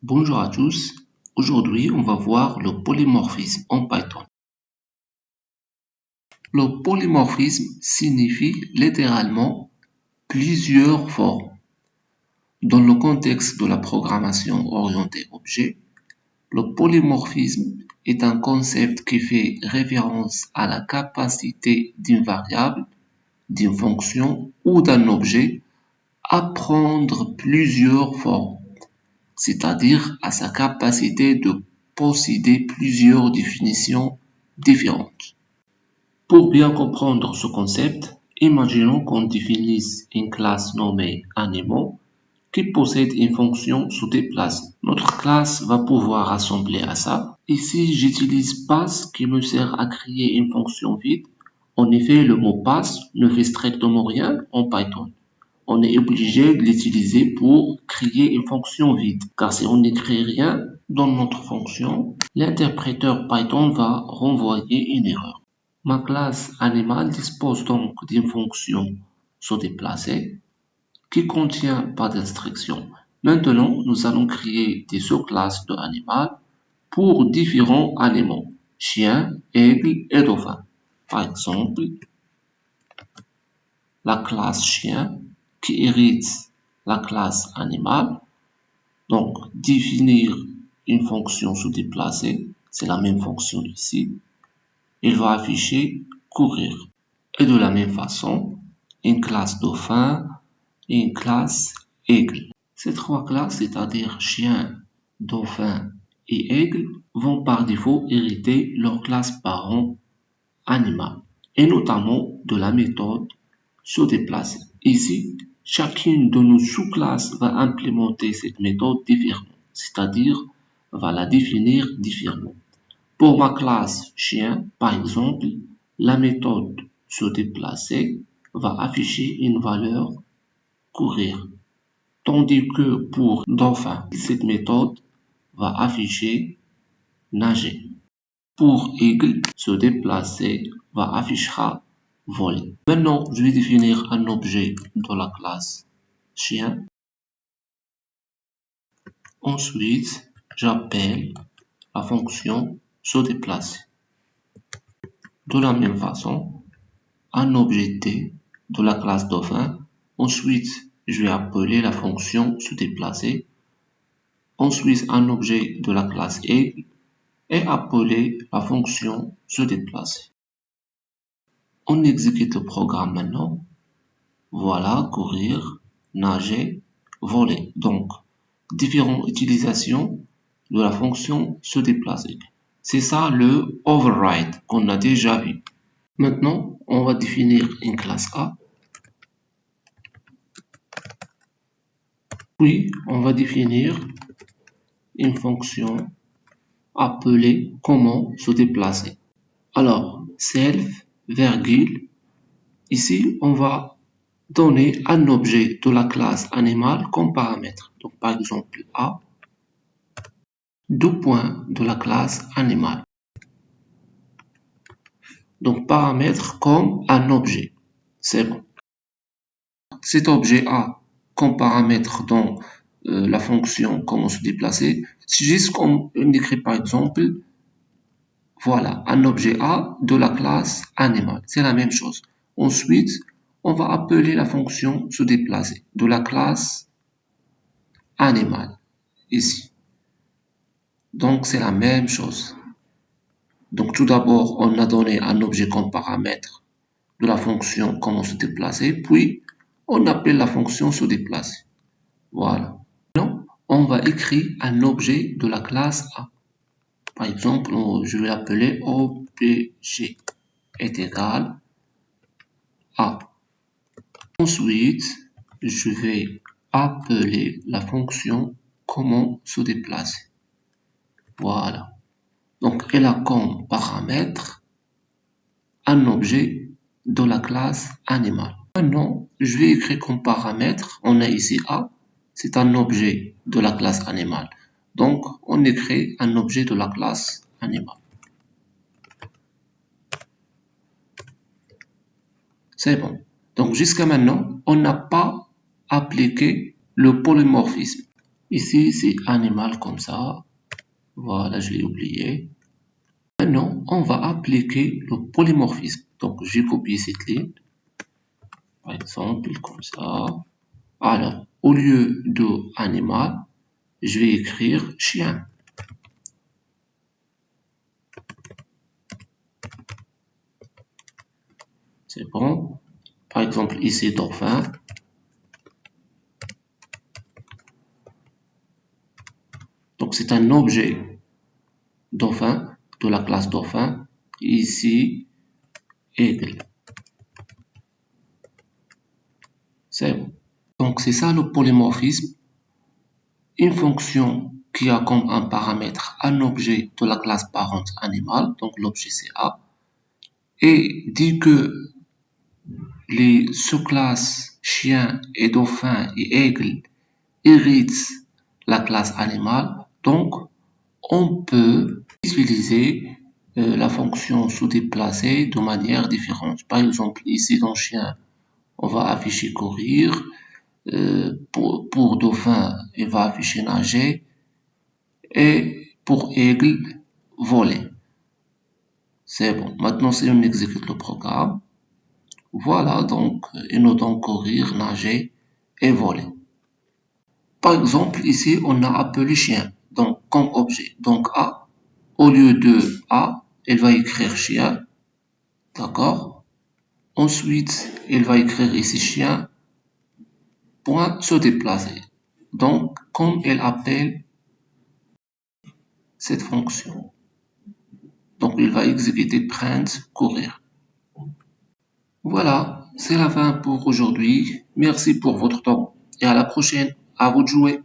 Bonjour à tous, aujourd'hui on va voir le polymorphisme en Python. Le polymorphisme signifie littéralement plusieurs formes. Dans le contexte de la programmation orientée objet, le polymorphisme est un concept qui fait référence à la capacité d'une variable, d'une fonction ou d'un objet à prendre plusieurs formes, c'est-à-dire à sa capacité de posséder plusieurs définitions différentes. Pour bien comprendre ce concept, imaginons qu'on définisse une classe nommée animal qui possède une fonction sous déplacée. Notre classe va pouvoir rassembler à ça. Ici, j'utilise pass qui me sert à créer une fonction vide. En effet, le mot pass ne fait strictement rien en Python. On est obligé de l'utiliser pour créer une fonction vide, car si on n'écrit rien dans notre fonction, l'interpréteur Python va renvoyer une erreur. Ma classe animal dispose donc d'une fonction sous-déplacée qui contient pas d'instruction. Maintenant, nous allons créer des sous-classes de animal pour différents animaux, chien, aigle et dauphin. Par exemple, la classe chien qui hérite la classe animal. Donc, définir une fonction sous-déplacée, c'est la même fonction ici. Il va afficher courir. Et de la même façon, une classe dauphin et une classe aigle. Ces trois classes, c'est-à-dire chien, dauphin et aigle, vont par défaut hériter leur classe parent animal, et notamment de la méthode sous-déplacée. Ici, chacune de nos sous-classes va implémenter cette méthode différemment, c'est-à-dire va la définir différemment. Pour ma classe chien, par exemple, la méthode sous-déplacée va afficher une valeur courir, tandis que pour dauphin, cette méthode va afficher nager. Pour aigle, se déplacer va affichera voler. Maintenant, je vais définir un objet de la classe chien. Ensuite, j'appelle la fonction se déplacer. De la même façon, un objet T de la classe dauphin. Ensuite, je vais appeler la fonction se déplacer. Ensuite, un objet de la classe aigle et appeler la fonction se déplacer. On exécute le programme maintenant. Voilà, courir, nager, voler. Donc, différentes utilisations de la fonction se déplacer. C'est ça le override qu'on a déjà vu. Maintenant, on va définir une classe A. Puis, on va définir une fonction appelée comment se déplacer. Alors, self, virgule. Ici, on va donner un objet de la classe animal comme paramètre. Donc, par exemple, A, deux points de la classe animal. Donc, paramètre comme un objet. C'est bon. Cet objet A comme paramètre dans la fonction comment se déplacer, c'est juste comme on écrit par exemple, voilà, un objet A de la classe animal. C'est la même chose. Ensuite, on va appeler la fonction se déplacer de la classe animal ici. Donc, c'est la même chose. Donc, tout d'abord, on a donné un objet comme paramètre de la fonction comment se déplacer, puis on appelle la fonction se déplacer. Voilà. Maintenant, on va écrire un objet de la classe A. Par exemple, je vais l'appeler objet est égal à. Ensuite, je vais appeler la fonction comment se déplacer. Voilà. Donc, elle a comme paramètre un objet de la classe animal. Maintenant, je vais écrire comme paramètre, on a ici A, c'est un objet de la classe animal. Donc, on écrit un objet de la classe animal. C'est bon. Donc, jusqu'à maintenant, on n'a pas appliqué le polymorphisme. Ici, c'est animal comme ça. Voilà, je l'ai oublié. Maintenant, on va appliquer le polymorphisme. Donc, j'ai copié cette ligne, par exemple, comme ça. Alors, au lieu de animal, je vais écrire chien. C'est bon. Par exemple, ici, dauphin. Donc, c'est un objet dauphin de la classe dauphin. Ici, aigle. C'est bon. Donc, c'est ça le polymorphisme. Une fonction qui a comme un paramètre un objet de la classe parente animal, donc l'objet c'est A, et dit que les sous-classes chien et dauphin et aigle héritent la classe animale, donc on peut utiliser la fonction sous-déplacée de manière différente. Par exemple, ici dans chien, on va afficher courir, pour dauphin, il va afficher nager, et pour aigle, voler. C'est bon. Maintenant, si on exécute le programme, voilà, donc, il nous donne courir, nager et voler. Par exemple, ici, on a appelé chien, donc, comme objet. Donc, A, au lieu de A, il va écrire chien, d'accord? Ensuite, il va écrire ici chien, point se déplacer. Donc, comme elle appelle cette fonction. Donc, il va exécuter print, courir. Voilà, c'est la fin pour aujourd'hui. Merci pour votre temps et à la prochaine. À vous de jouer.